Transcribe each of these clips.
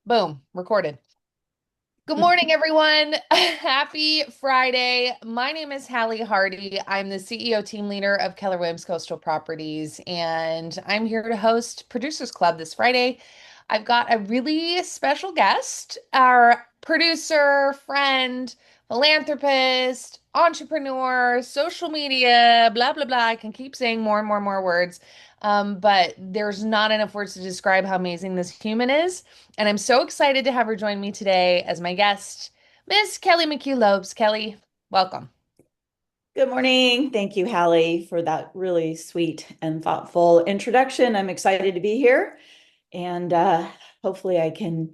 Boom, recorded. Good morning, everyone. Happy Friday. My name is Halley Hardy. I'm the CEO team leader of Keller Williams Coastal Properties, and I'm here to host Producers Club this Friday. I've got a really special guest, our producer, friend, philanthropist, entrepreneur, social media, blah, blah, blah. I can keep saying more and more and more words. But there's not enough words to describe how amazing this human is. And I'm so excited to have her join me today as my guest, Miss Kelly McHugh Lopes. Kelly, welcome. Good morning. Thank you, Hallie, for that really sweet and thoughtful introduction. I'm excited to be here and hopefully I can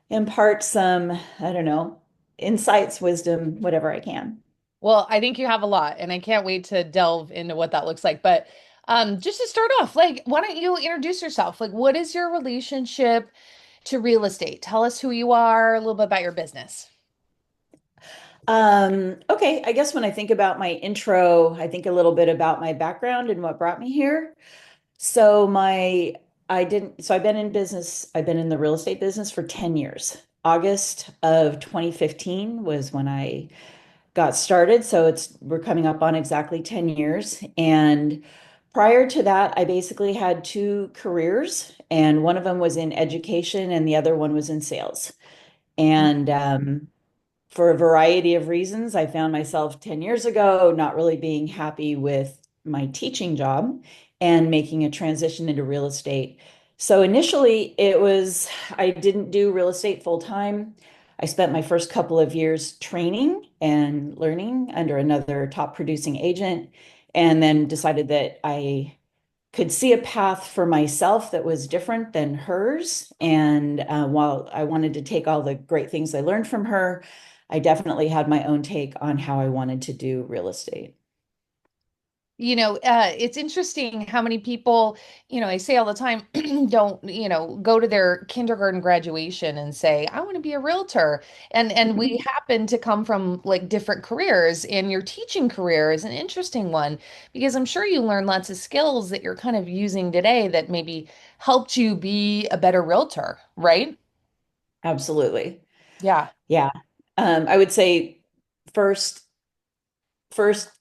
impart some, I don't know, insights, wisdom, whatever I can. Well, I think you have a lot, and I can't wait to delve into what that looks like. But just to start off, why don't you introduce yourself? What is your relationship to real estate? Tell us who you are, a little bit about your business. Okay, I guess when I think about my intro, I think a little bit about my background and what brought me here. So my I didn't so I've been in business, I've been in the real estate business for 10 years. August of 2015 was when I got started. So we're coming up on exactly 10 years. And prior to that, I basically had two careers, and one of them was in education and the other one was in sales. And for a variety of reasons, I found myself 10 years ago not really being happy with my teaching job and making a transition into real estate. So initially, I didn't do real estate full time. I spent my first couple of years training and learning under another top producing agent, and then decided that I could see a path for myself that was different than hers. And while I wanted to take all the great things I learned from her, I definitely had my own take on how I wanted to do real estate. It's interesting how many people, I say all the time, don't, go to their kindergarten graduation and say, I want to be a realtor. And we happen to come from like different careers, and your teaching career is an interesting one because I'm sure you learn lots of skills that you're kind of using today that maybe helped you be a better realtor, right? Absolutely. Yeah. Yeah. I would say first,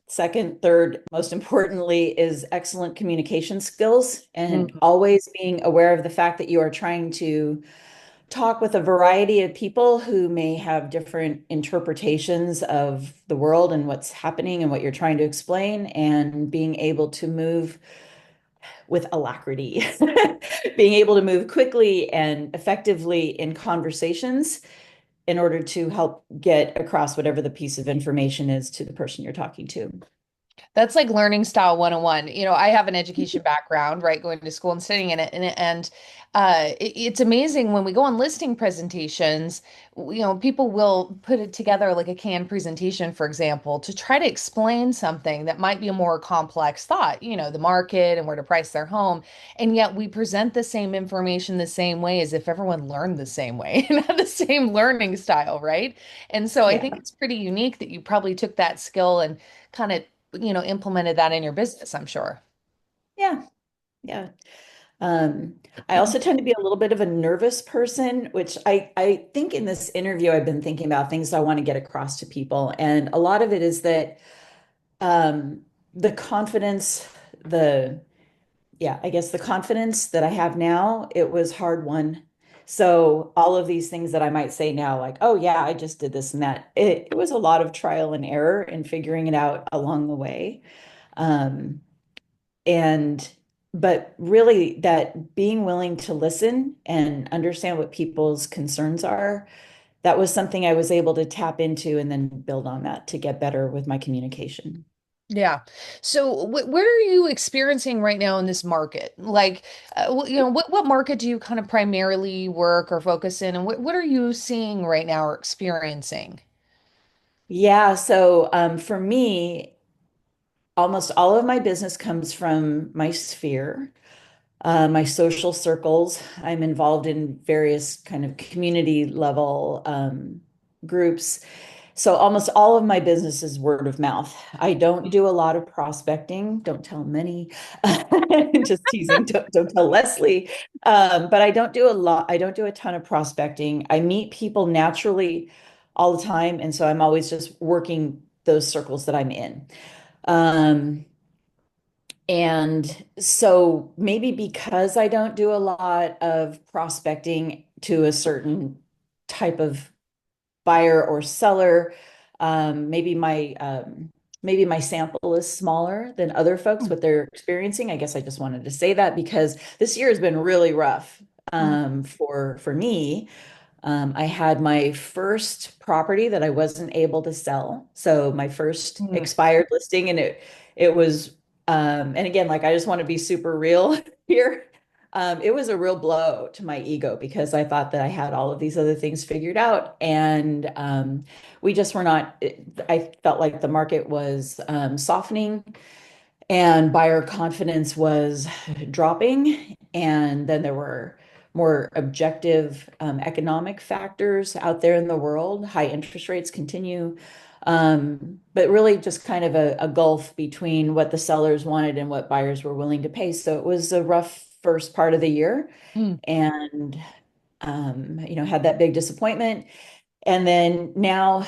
second, third, most importantly, is excellent communication skills and Mhm. always being aware of the fact that you are trying to talk with a variety of people who may have different interpretations of the world and what's happening and what you're trying to explain, and being able to move with alacrity, being able to move quickly and effectively in conversations in order to help get across whatever the piece of information is to the person you're talking to. That's like learning style 101. I have an education background, right? Going to school and studying in it. It's amazing when we go on listing presentations, people will put it together like a canned presentation, for example, to try to explain something that might be a more complex thought, the market and where to price their home. And yet we present the same information the same way as if everyone learned the same way and had the same learning style, right? And so I Yeah. think it's pretty unique that you probably took that skill and kind of implemented that in your business, I'm sure. Yeah. Yeah. Um, I also tend to be a little bit of a nervous person, which I think in this interview, I've been thinking about things I want to get across to people. And a lot of it is that um, the confidence, I guess the confidence that I have now, it was hard won. So all of these things that I might say now, like, oh yeah, I just did this and that, it was a lot of trial and error and figuring it out along the way. Um, and but really that being willing to listen and understand what people's concerns are, that was something I was able to tap into and then build on that to get better with my communication. Yeah. So what are you experiencing right now in this market? What market do you kind of primarily work or focus in, and what are you seeing right now or experiencing? Yeah, so for me, almost all of my business comes from my sphere, my social circles. I'm involved in various kind of community level groups. So almost all of my business is word of mouth. I don't do a lot of prospecting. Don't tell many. Just teasing. Don't tell Leslie. But I don't do a lot. I don't do a ton of prospecting. I meet people naturally all the time, and so I'm always just working those circles that I'm in. Um, and so maybe because I don't do a lot of prospecting to a certain type of buyer or seller. Maybe my sample is smaller than other folks what they're experiencing. I guess I just wanted to say that because this year has been really rough for me. I had my first property that I wasn't able to sell. So my first Mm. expired listing, and it was and again, like I just want to be super real here. It was a real blow to my ego because I thought that I had all of these other things figured out, and we just were not. I felt like the market was softening and buyer confidence was dropping. And then there were more objective economic factors out there in the world. High interest rates continue, but really just kind of a gulf between what the sellers wanted and what buyers were willing to pay. So it was a rough first part of the year, Mm. and had that big disappointment. And then now,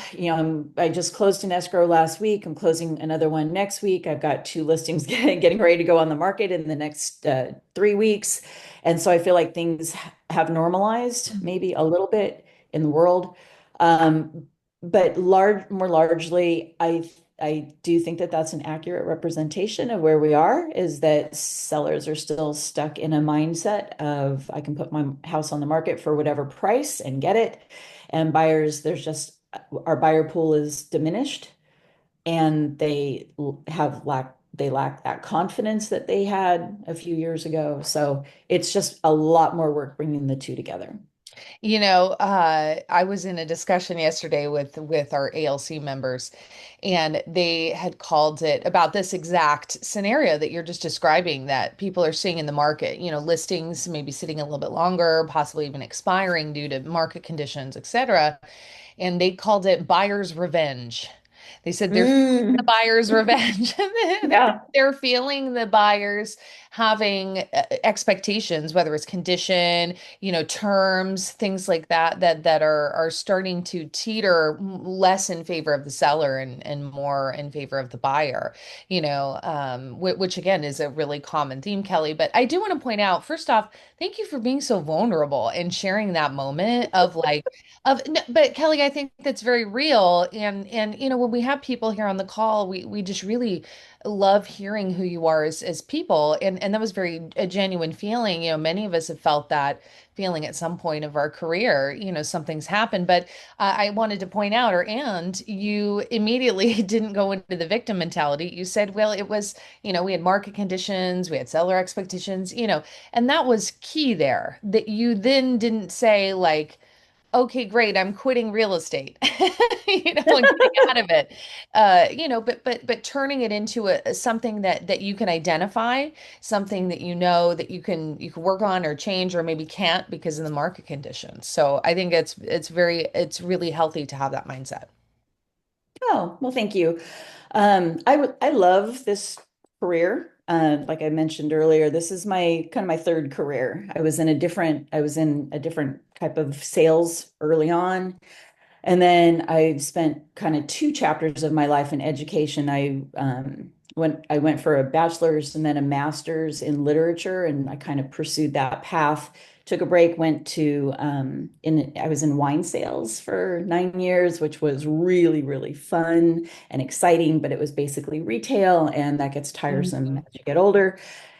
I just closed an escrow last week. I'm closing another one next week. I've got two listings getting ready to go on the market in the next 3 weeks. And so I feel like things have normalized maybe a little bit in the world. Um, but more largely, I do think that that's an accurate representation of where we are, is that sellers are still stuck in a mindset of I can put my house on the market for whatever price and get it. And buyers, there's just our buyer pool is diminished, and they lack that confidence that they had a few years ago. So it's just a lot more work bringing the two together. I was in a discussion yesterday with our ALC members, and they had called it about this exact scenario that you're just describing that people are seeing in the market. Listings maybe sitting a little bit longer, possibly even expiring due to market conditions, etc. And they called it buyer's revenge. They said they're feeling the Mm, buyer's revenge. yeah. They're feeling the buyers having expectations, whether it's condition, terms, things like that are starting to teeter less in favor of the seller and more in favor of the buyer. Which again is a really common theme, Kelly. But I do want to point out, first off, thank you for being so vulnerable and sharing that moment of like but Kelly, I think that's very real. And when we have people here on the call, we just really love hearing who you are as people. And that was very a genuine feeling. Many of us have felt that feeling at some point of our career. Something's happened. But I wanted to point out, and you immediately didn't go into the victim mentality. You said, well, it was, we had market conditions, we had seller expectations, and that was key there, that you then didn't say like, okay, great, I'm quitting real estate, and getting out of it. But turning it into something that you can identify, something that that you can work on or change or maybe can't because of the market conditions. So I think it's really healthy to have that mindset. Oh, well, thank you. I love this career. Like I mentioned earlier, this is my kind of my third career. I was in a different type of sales early on. And then I spent kind of two chapters of my life in education. I went for a bachelor's and then a master's in literature, and I kind of pursued that path. Took a break, went to I was in wine sales for 9 years, which was really, really fun and exciting, but it was basically retail, and that gets tiresome Mhm. as you get older.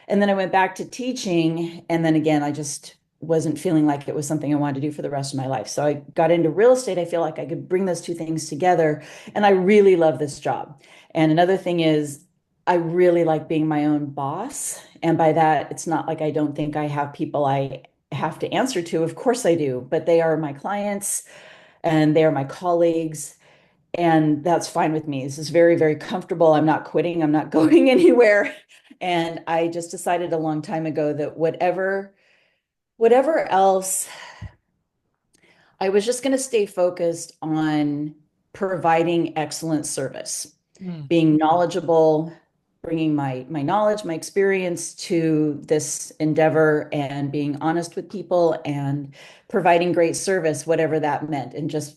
And then I went back to teaching, and then again, I just wasn't feeling like it was something I wanted to do for the rest of my life. So I got into real estate. I feel like I could bring those two things together. And I really love this job. And another thing is, I really like being my own boss. And by that, it's not like I don't think I have people I have to answer to. Of course I do, but they are my clients and they are my colleagues. And that's fine with me. This is very, very comfortable. I'm not quitting, I'm not going anywhere. And I just decided a long time ago that whatever else, I was just going to stay focused on providing excellent service, Mm. being knowledgeable, bringing my knowledge, my experience to this endeavor, and being honest with people and providing great service, whatever that meant, and just,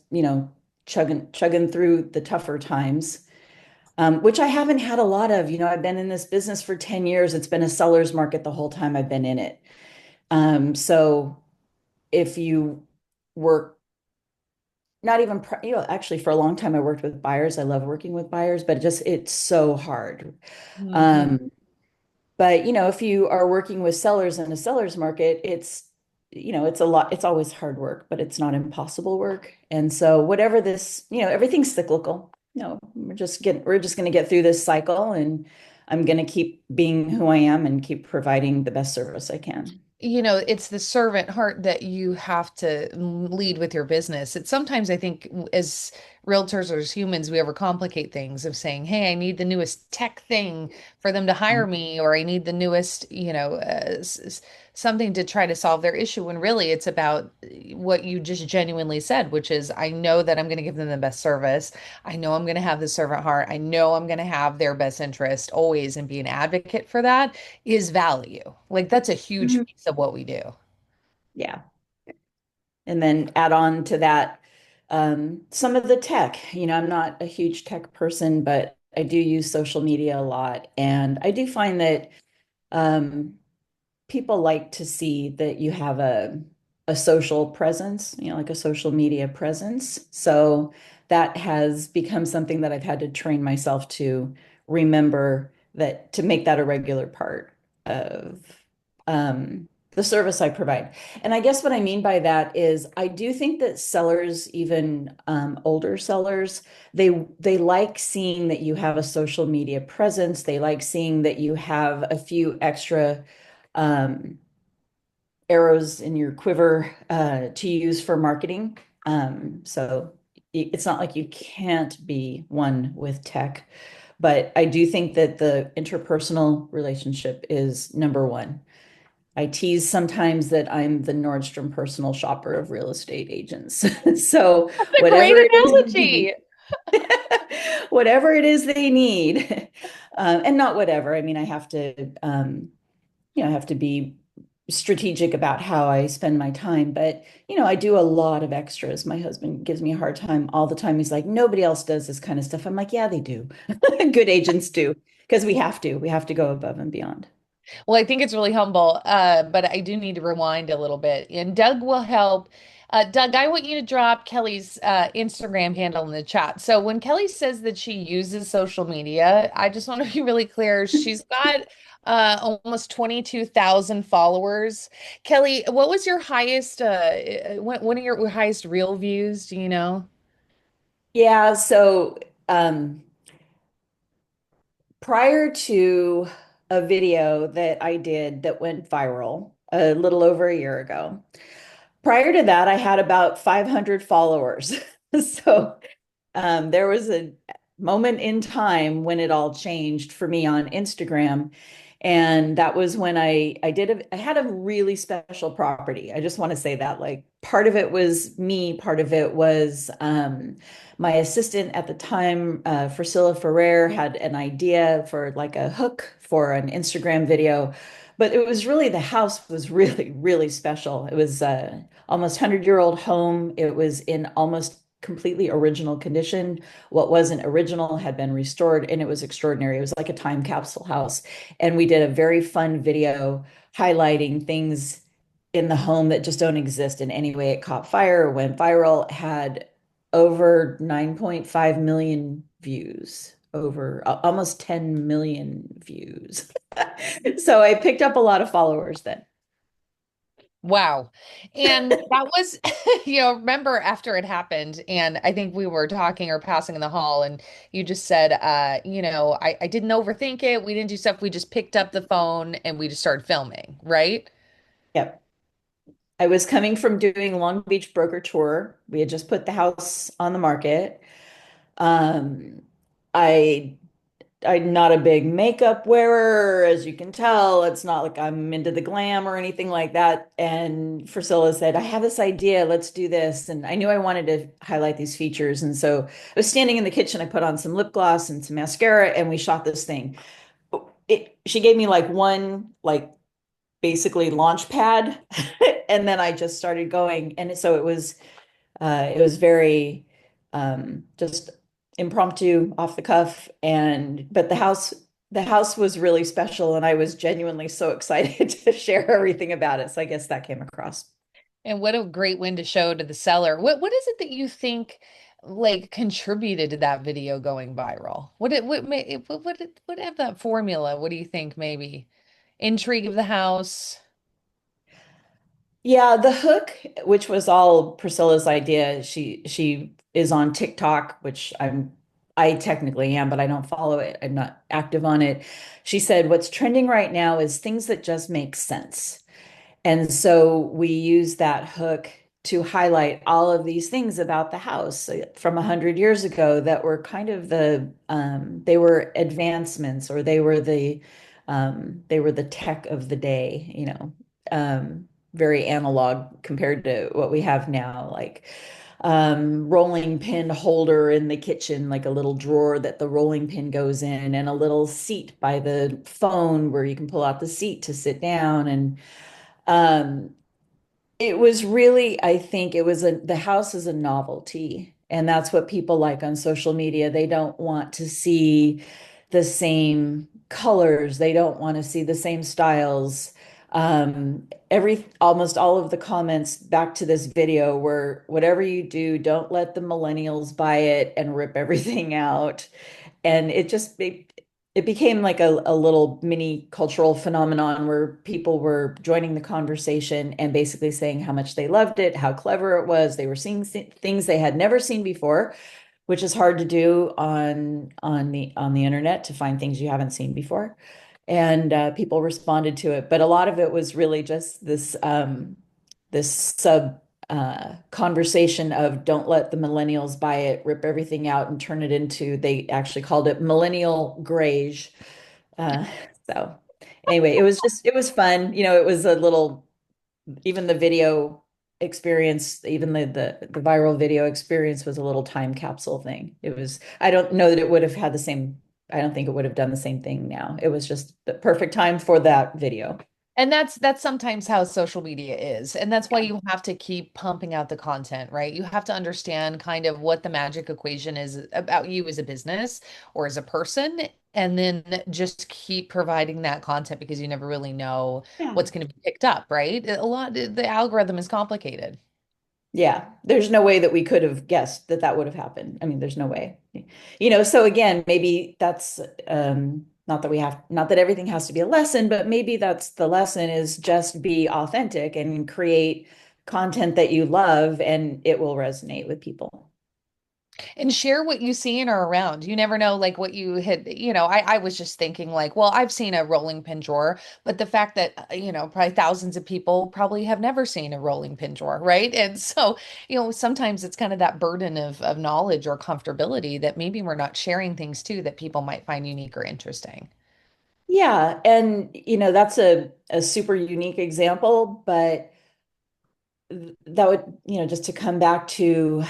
chugging through the tougher times. Which I haven't had a lot of. I've been in this business for 10 years. It's been a seller's market the whole time I've been in it. So if you work, not even, actually for a long time, I worked with buyers. I love working with buyers, but it's so hard. Mhm. Um, but if you are working with sellers in a seller's market, it's a lot, it's always hard work, but it's not impossible work. And so whatever this, everything's cyclical. No, we're just going to get through this cycle, and I'm going to keep being who I am and keep providing the best service I can. It's the servant heart that you have to lead with your business. It's sometimes I think as realtors or as humans, we overcomplicate things of saying, hey, I need the newest tech thing for them to hire me, or I need the newest, something to try to solve their issue. When really it's about what you just genuinely said, which is, I know that I'm going to give them the best service. I know I'm going to have the servant heart. I know I'm going to have their best interest always and be an advocate for that is value. Like that's a huge Mhm. piece of what we do. Yeah. And then add on to that some of the tech. I'm not a huge tech person, but I do use social media a lot. And I do find that um, people like to see that you have a social presence, like a social media presence. So that has become something that I've had to train myself to remember, that to make that a regular part of the service I provide. And I guess what I mean by that is I do think that sellers, even older sellers, they like seeing that you have a social media presence. They like seeing that you have a few extra um, arrows in your quiver to use for marketing. So it's not like you can't be one with tech, but I do think that the interpersonal relationship is number one. I tease sometimes that I'm the Nordstrom personal shopper of real estate agents. So That's a great whatever it is they need, analogy. whatever it is they need, and not whatever. I mean, I have to be strategic about how I spend my time. But, I do a lot of extras. My husband gives me a hard time all the time. He's like, nobody else does this kind of stuff. I'm like, yeah, they do. Good agents do, because we have to go above and beyond. Well, I think it's really humble, but I do need to rewind a little bit. And Doug will help. Doug, I want you to drop Kelly's Instagram handle in the chat. So when Kelly says that she uses social media, I just want to be really clear. She's got almost 22,000 followers. Kelly, what was your highest, one of your highest reel views? Do you know? Yeah, so prior to a video that I did that went viral a little over a year ago, prior to that, I had about 500 followers. So there was a moment in time when it all changed for me on Instagram. And that was when I had a really special property. I just want to say that, like, part of it was me, part of it was my assistant at the time, Priscilla Ferrer, had an idea for like a hook for an Instagram video. But it was really, the house was really, really special. It was almost 100-year-old home. It was in almost completely original condition. What wasn't original had been restored, and it was extraordinary. It was like a time capsule house. And we did a very fun video highlighting things in the home that just don't exist in any way. It caught fire, went viral, had over 9.5 million views, over almost 10 million views. So I picked up a lot of followers then. Wow. And that was, remember after it happened, and I think we were talking or passing in the hall, and you just said, I didn't overthink it. We didn't do stuff. We just picked up the phone and we just started filming, right? Yep. I was coming from doing Long Beach broker tour. We had just put the house on the market. Um, I I'm not a big makeup wearer, as you can tell. It's not like I'm into the glam or anything like that. And Priscilla said, I have this idea, let's do this. And I knew I wanted to highlight these features. And so I was standing in the kitchen, I put on some lip gloss and some mascara, and we shot this thing. She gave me like one, like basically launch pad, and then I just started going. And so it was very just impromptu, off the cuff, and but the house was really special, and I was genuinely so excited to share everything about it. So I guess that came across. And what a great win to show to the seller. What is it that you think like contributed to that video going viral? What have that formula? What do you think maybe? Intrigue of the house. Yeah, the hook, which was all Priscilla's idea, she is on TikTok, which I technically am, but I don't follow it. I'm not active on it. She said, what's trending right now is things that just make sense. And so we use that hook to highlight all of these things about the house from 100 years ago that were kind of they were advancements, or they were the tech of the day, very analog compared to what we have now, like rolling pin holder in the kitchen, like a little drawer that the rolling pin goes in, and a little seat by the phone where you can pull out the seat to sit down. And um, it was really, I think the house is a novelty. And that's what people like on social media. They don't want to see the same colors. They don't want to see the same styles. Almost all of the comments back to this video were, whatever you do, don't let the millennials buy it and rip everything out. And it became like a little mini cultural phenomenon where people were joining the conversation and basically saying how much they loved it, how clever it was. They were seeing things they had never seen before, which is hard to do on the internet, to find things you haven't seen before. And people responded to it, but a lot of it was really just this sub conversation of, don't let the millennials buy it, rip everything out and turn it into, they actually called it millennial grage. Uh, so anyway, it was fun. It was a little, even the video experience, even the viral video experience was a little time capsule thing. I don't know that it would have had the same, I don't think it would have done the same thing now. It was just the perfect time for that video. And that's sometimes how social media is. And that's why you have to keep pumping out the content, right? You have to understand kind of what the magic equation is about you as a business or as a person, and then just keep providing that content because you never really know Yeah. what's going to be picked up, right? The algorithm is complicated. Yeah, there's no way that we could have guessed that that would have happened. I mean, there's no way. So again, maybe that's not that everything has to be a lesson, but maybe that's the lesson, is just be authentic and create content that you love, and it will resonate with people. And share what you see and are around. You never know, like what you had, I was just thinking, like, well, I've seen a rolling pin drawer, but the fact that, probably thousands of people probably have never seen a rolling pin drawer, right? And so, sometimes it's kind of that burden of knowledge or comfortability that maybe we're not sharing things too that people might find unique or interesting. Yeah, and that's a super unique example, but that would, just to come back to,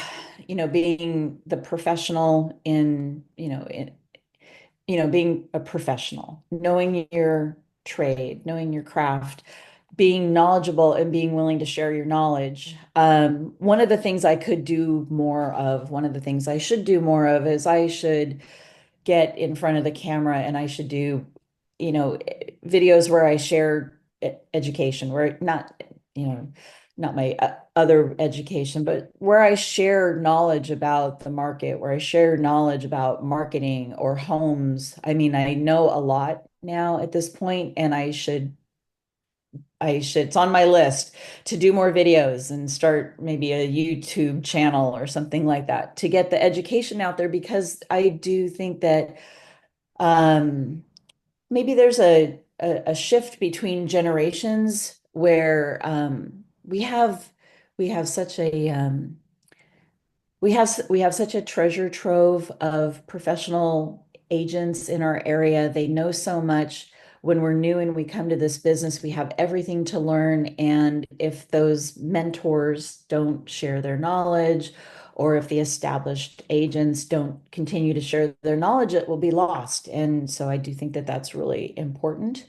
being the professional being a professional, knowing your trade, knowing your craft, being knowledgeable and being willing to share your knowledge. One of the things I could do more of, one of the things I should do more of, is I should get in front of the camera, and I should do, videos where I share education, where not, not my other education, but where I share knowledge about the market, where I share knowledge about marketing or homes. I mean, I know a lot now at this point, and it's on my list to do more videos and start maybe a YouTube channel or something like that to get the education out there, because I do think that um, maybe there's a shift between generations where we have such a we have such a treasure trove of professional agents in our area. They know so much. When we're new and we come to this business, we have everything to learn. And if those mentors don't share their knowledge, or if the established agents don't continue to share their knowledge, it will be lost. And so I do think that that's really important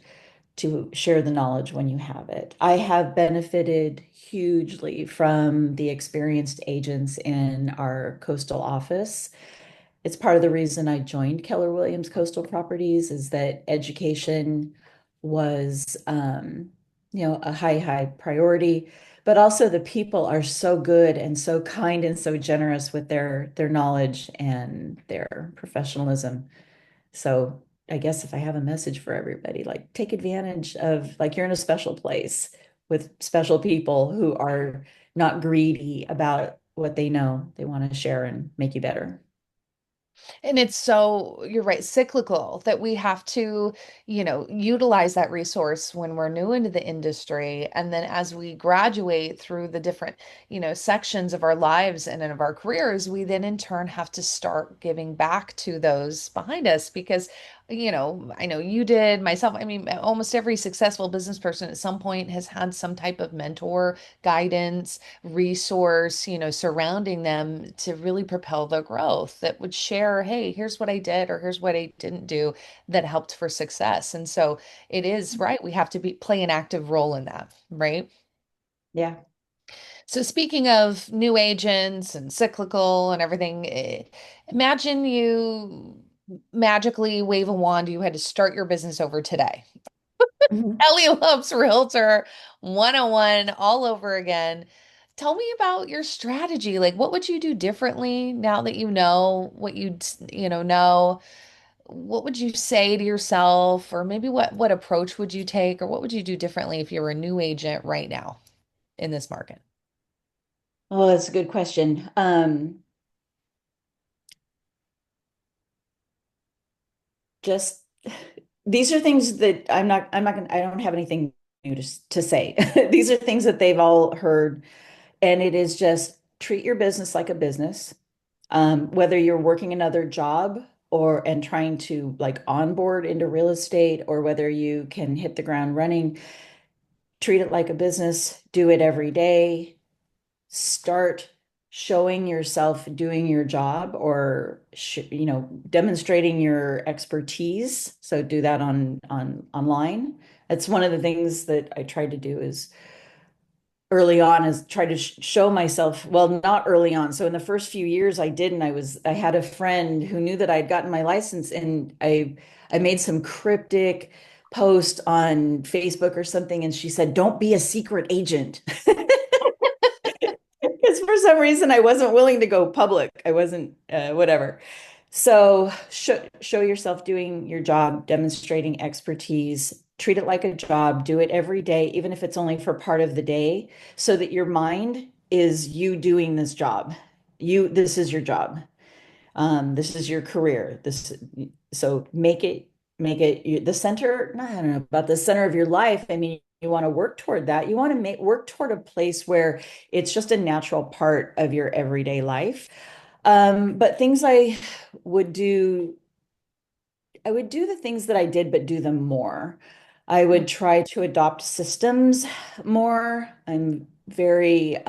to share the knowledge when you have it. I have benefited hugely from the experienced agents in our coastal office. It's part of the reason I joined Keller Williams Coastal Properties is that education was, a high priority, but also the people are so good and so kind and so generous with their knowledge and their professionalism. So I guess if I have a message for everybody, like take advantage of, like you're in a special place with special people who are not greedy about what they know. They want to share and make you better. And it's so, you're right, cyclical that we have to, utilize that resource when we're new into the industry. And then as we graduate through the different, sections of our lives and of our careers, we then in turn have to start giving back to those behind us because, I know you did, myself. I mean, almost every successful business person at some point has had some type of mentor, guidance, resource, surrounding them to really propel their growth that would share, hey, here's what I did or here's what I didn't do that helped for success. And so it is right. We have to play an active role in that, right? Yeah. So speaking of new agents and cyclical and everything, imagine you magically wave a wand, you had to start your business over today. Mhm. Halley Lopes Realtor 101 all over again. Tell me about your strategy. Like, what would you do differently now that you know what know? What would you say to yourself, or maybe what approach would you take, or what would you do differently if you were a new agent right now in this market? Oh, that's a good question. Just these are things that I'm not gonna, I don't have anything new to say. These are things that they've all heard, and it is just treat your business like a business. Whether you're working another job or and trying to like onboard into real estate, or whether you can hit the ground running, treat it like a business, do it every day, start showing yourself doing your job or demonstrating your expertise. So do that on online. That's one of the things that I tried to do is early on is try to show myself, well, not early on. So in the first few years I didn't. I had a friend who knew that I'd gotten my license, and I made some cryptic post on Facebook or something, and she said, "Don't be a secret agent." Because for some reason I wasn't willing to go public. I wasn't, whatever. So show yourself doing your job, demonstrating expertise, treat it like a job, do it every day, even if it's only for part of the day, so that your mind is you doing this job. This is your job. This is your career. So make it the center. I don't know about the center of your life. I mean, you want to work toward that. You want to work toward a place where it's just a natural part of your everyday life. But things would do, I would do the things that I did, but do them more. I would try to adopt systems more. I'm very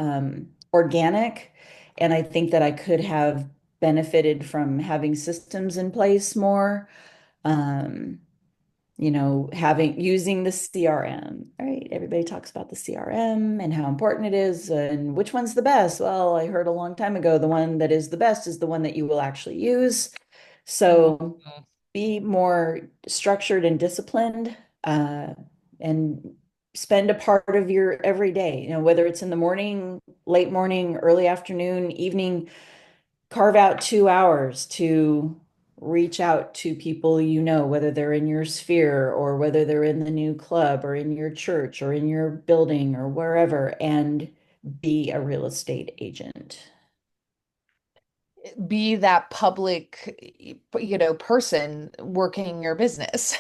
organic, and I think that I could have benefited from having systems in place more. Um, having using the CRM, right? Everybody talks about the CRM and how important it is and which one's the best. Well, I heard a long time ago the one that is the best is the one that you will actually use. Mhm. So be more structured and disciplined, and spend a part of your every day, whether it's in the morning, late morning, early afternoon, evening, carve out 2 hours to reach out to people, whether they're in your sphere or whether they're in the new club or in your church or in your building or wherever, and be a real estate agent. Be that public, person working your business.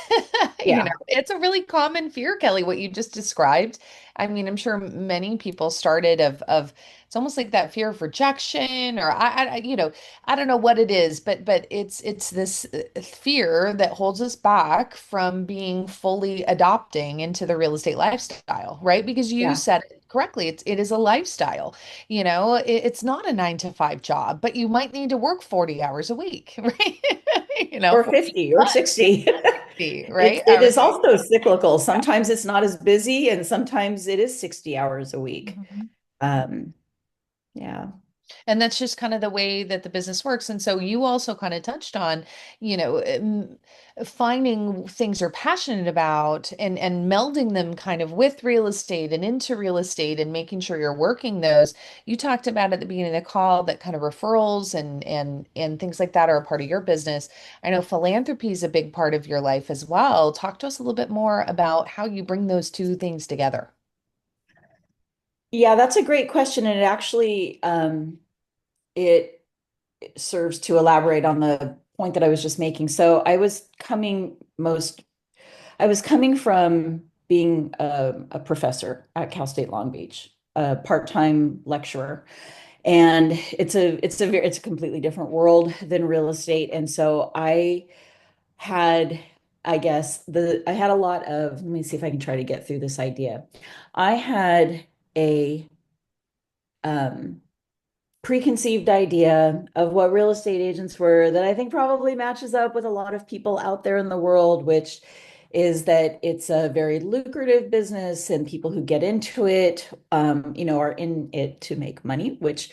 Yeah. It's a really common fear, Kelly, what you just described. I mean, I'm sure many people started of it's almost like that fear of rejection, or I don't know what it is, but it's this fear that holds us back from being fully adopting into the real estate lifestyle, right? Because you Yeah. said it correctly, it is a lifestyle. It's not a 9 to 5 job, but you might need to work 40 hours a week, right? Or 40 50 or plus 60. 60, It right? it Hours is a week. also cyclical. Yeah. Sometimes it's not as busy and sometimes it is 60 hours a week. Mhm. Um, yeah. And that's just kind of the way that the business works. And so you also kind of touched on, you know, finding things you're passionate about and melding them kind of with real estate and into real estate and making sure you're working those. You talked about at the beginning of the call that kind of referrals and things like that are a part of your business. I know philanthropy is a big part of your life as well. Talk to us a little bit more about how you bring those two things together. Yeah, that's a great question. And it actually it serves to elaborate on the point that I was just making. So I was coming from being a professor at Cal State Long Beach, a part-time lecturer. And it's a completely different world than real estate. And so had, I had a lot of, let me see if I can try to get through this idea. I had a um, preconceived idea of what real estate agents were that I think probably matches up with a lot of people out there in the world, which is that it's a very lucrative business and people who get into it, are in it to make money, which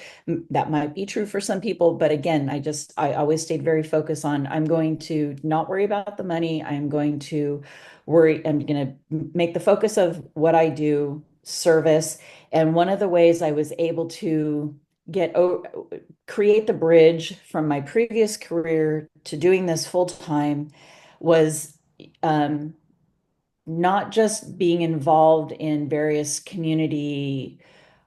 that might be true for some people. But again, I always stayed very focused on I'm going to not worry about the money. I'm going to make the focus of what I do service. And one of the ways I was able to get create the bridge from my previous career to doing this full time was um, not just being involved in various community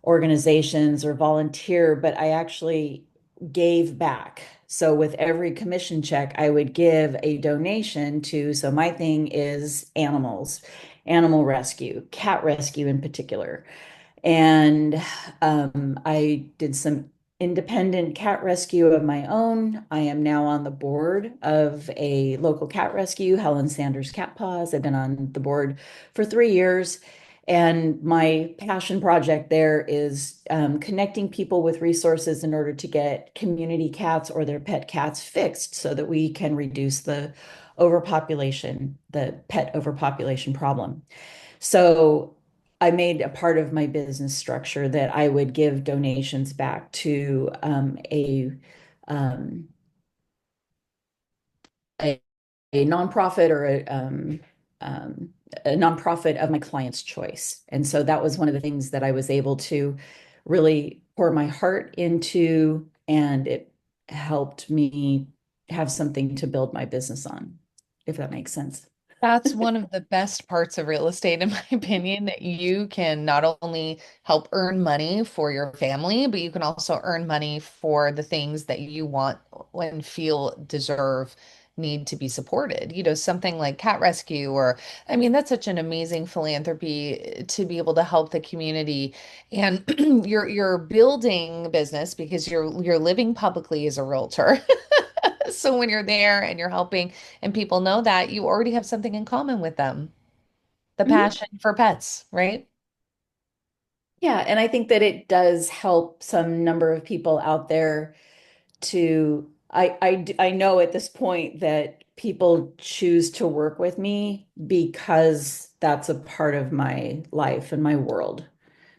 organizations or volunteer, but I actually gave back. So with every commission check, I would give a donation to, so my thing is animals, animal rescue, cat rescue in particular. And I did some independent cat rescue of my own. I am now on the board of a local cat rescue, Helen Sanders Cat Paws. I've been on the board for 3 years. And my passion project there is connecting people with resources in order to get community cats or their pet cats fixed so that we can reduce the pet overpopulation problem. So I made a part of my business structure that I would give donations back to um, a, a nonprofit or um, a nonprofit of my client's choice. And so that was one of the things that I was able to really pour my heart into, and it helped me have something to build my business on, if that makes sense. That's one of the best parts of real estate, in my opinion, that you can not only help earn money for your family, but you can also earn money for the things that you want and feel deserve, need to be supported. Something like cat rescue, or I mean, that's such an amazing philanthropy to be able to help the community. And you're building business because you're living publicly as a realtor. So when you're there and you're helping and people know that, you already have something in common with them, the Mhm. passion for pets, right? Yeah, and I think that it does help some number of people out there to I know at this point that people choose to work with me because that's a part of my life and my world.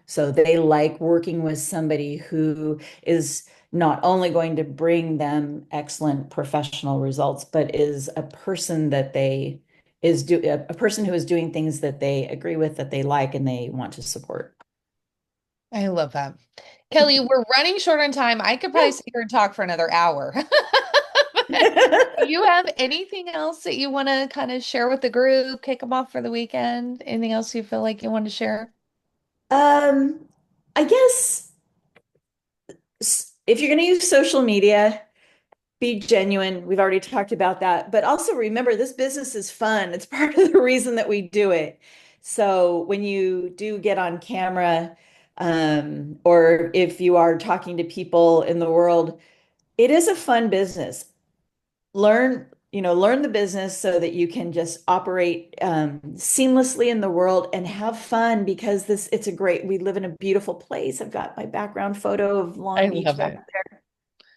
So they like working with somebody who is not only going to bring them excellent professional results, but is a person that they is do a person who is doing things that they agree with, that they like, and they want to support. I love that. Kelly, we're running short on time. I could probably sit here and talk for another hour. But do you have anything else that you want to kind of share with the group, kick them off for the weekend? Anything else you feel like you want to share? Um, I guess if you're going to use social media, Be genuine. We've already talked about that. But also remember, this business is fun. It's part of the reason that we do it. So when you do get on camera, or if you are talking to people in the world, it is a fun business. Learn the business so that you can just operate seamlessly in the world and have fun because we live in a beautiful place. I've got my background photo of I Long Beach love back it. there.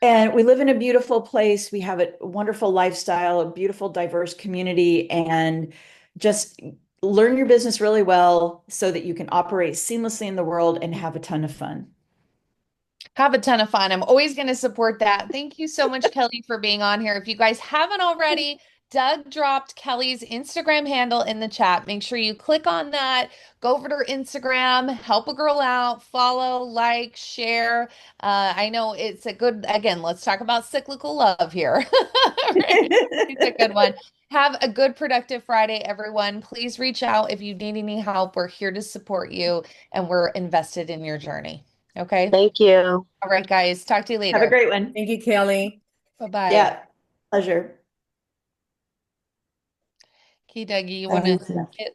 And we live in a beautiful place. We have a wonderful lifestyle, a beautiful, diverse community, and just learn your business really well so that you can operate seamlessly in the world and have a ton of fun. Have a ton of fun. I'm always going to support that. Thank you so much, Kelly, for being on here. If you guys haven't already, Doug dropped Kelly's Instagram handle in the chat. Make sure you click on that, go over to her Instagram, help a girl out, follow, like, share. I know it's a good, again, let's talk about cyclical love here. Right? It's a good one. Have a good, productive Friday, everyone. Please reach out if you need any help. We're here to support you and we're invested in your journey. Okay. Thank you. All right, guys. Talk to you Have a later. great one. Thank you, Kelly. Bye-bye. Yeah, pleasure. Okay, Dougie, you I want to need to. hit